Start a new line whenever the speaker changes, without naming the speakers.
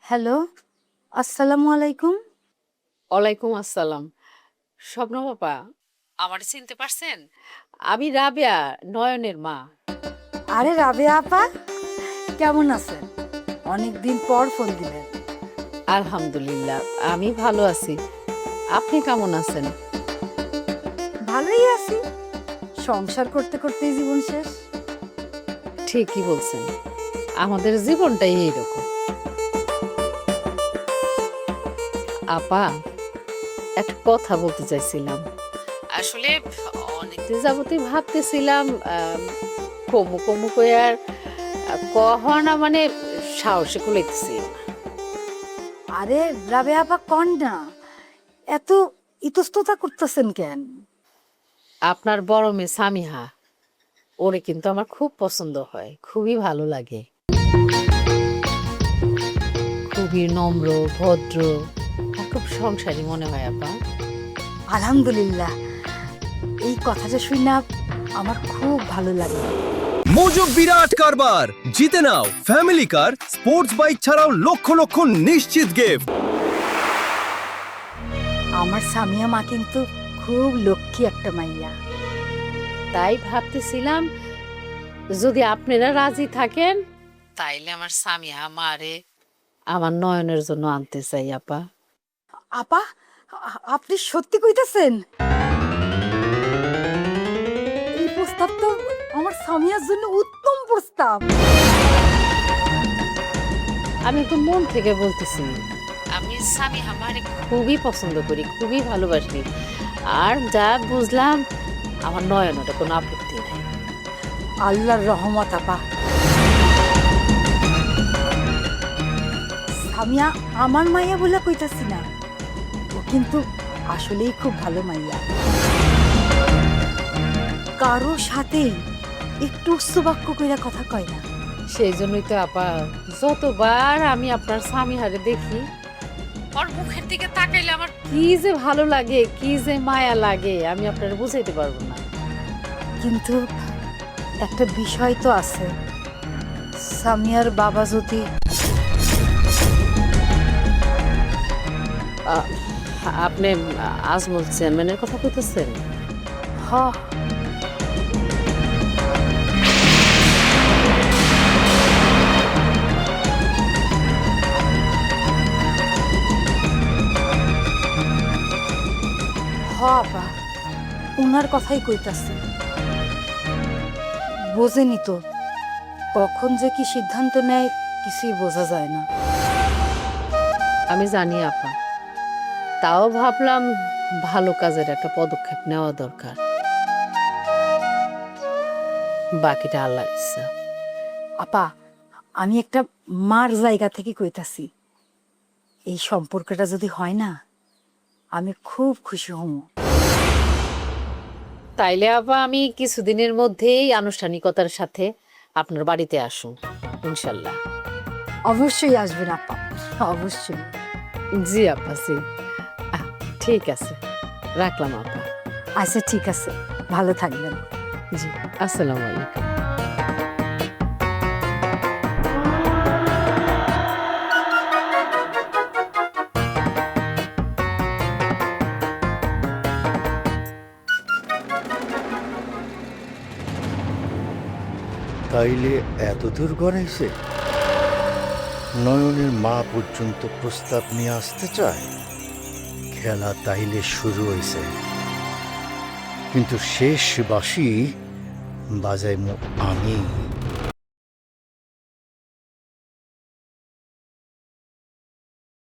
Hello, আসসালামু আলাইকুম।
ওয়ালাইকুম আসসালাম। স্বপ্ন বাপা, আমার চিনতে পারছেন? আমি রাবেয়া, নয়নের মা।
আরে রাবেয়া আপা, কেমন আছেন? অনেকদিন পর ফোন দিলেন।
আলহামদুলিল্লাহ, আমি ভালো আছি। আপনি কেমন আছেন?
ভালোই আছি। সংসার করতে করতেই জীবন শেষ।
ঠিকই বলছেন, আমাদের জীবনটাই এইরকম। আপা, একটা কথা বলতে চাইছিলাম। আসলে অনেকদিন যাবতই ভাবতেছিলাম, কমু কমু করে আর কহনা না, মানে সাহসে কুলাইতেছি না।
আরে রাবেয়া আপা কন না, এত ইতস্ততা করতেছেন কেন?
আপনার বড় মেয়ে সামিহা, ওরে কিন্তু আমার খুব পছন্দ হয়, খুবই ভালো লাগে। খুবই নম্র, ভদ্র, আর খুব সংসারী মনে হয় আপা।
আলহামদুলিল্লাহ, এই কথাটা শুই না আমার খুব ভালো লাগে।
মোজো বিরাট কারবার জিতে নাও ফ্যামিলি কার, স্পোর্টস বাইক ছাড়াও লক্ষ লক্ষ নিশ্চিত গিফট।
আমার সামিয়া মা কিন্তু খুব লক্ষ্মী একটা মাইয়া।
তাই ভাবতেছিলাম, যদি আপনারা রাজি থাকেন তাইলে আমার সামিহা মারে আমার নয়নের জন্য আনতে চাই আপা।
আপা, আপনি সত্যি কইতাছেন? এই প্রস্তাব তো আমার সামিয়ার জন্য উত্তম প্রস্তাব।
আমি তো মন থেকে বলতেছি, আমি সামিহা মারে খুবই পছন্দ করি, খুবই ভালোবাসি। আর যা বুঝলাম, আমার নয়নের কোনো আপত্তি নাই।
আল্লাহর রহমত আপা। সামিয়া আমার মাইয়া বলে কইতাছি না, ও কিন্তু আসলেই খুব ভালো মাইয়া। কারো সাথেই একটু উচ্চ বাক্য কইরা কথা কয় না।
সেই জন্যই তো আপা, যতবার আমি আপনার সামিহারে দেখি, ওর মুখের দিকে তাকাইলে আমার কি যে ভালো লাগে, কি যে মায়া লাগে, আমি আপনার বুঝাইতে পারবো না।
কিন্তু একটা বিষয় তো আছে, সামিয়ার বাবা যদি
আ, আপনি আজমল চেয়ারম্যানের কথা কইতেছেন?
হ হ আপা, উনার কথাই কইতাছি। বোঝেনি তো, কখন যে কি সিদ্ধান্ত নেয় কিছুই বোঝা যায় না।
আমি জানি আপা, তাও ভাবলাম ভালো কাজের একটা পদক্ষেপ নেওয়া দরকার। বাকিটা আল্লাহর ইচ্ছা।
আপা, আমি একটা মার জায়গা থেকে কইতাছি, এই সম্পর্কটা যদি হয় না, আমি খুব খুশি হব।
তাইলে আপা আমি কিছুদিনের মধ্যেই আনুষ্ঠানিকতার সাথে আপনার বাড়িতে আসুন, ইনশাল্লাহ।
অবশ্যই আসবেন আপা, অবশ্যই।
জি আপা, জি। আহ, ঠিক আছে, রাখলাম আপা।
আচ্ছা ঠিক আছে, ভালো থাকবেন।
জি, আসসালামু আলাইকুম।
তাইলে এত দূর গড়াইছে, নয়নের মা পর্যন্ত প্রস্তাব নিয়ে আসতে চায়। খেলা তাইলে শুরু হয়েছে, কিন্তু শেষ বাঁশি বাজাই আমি।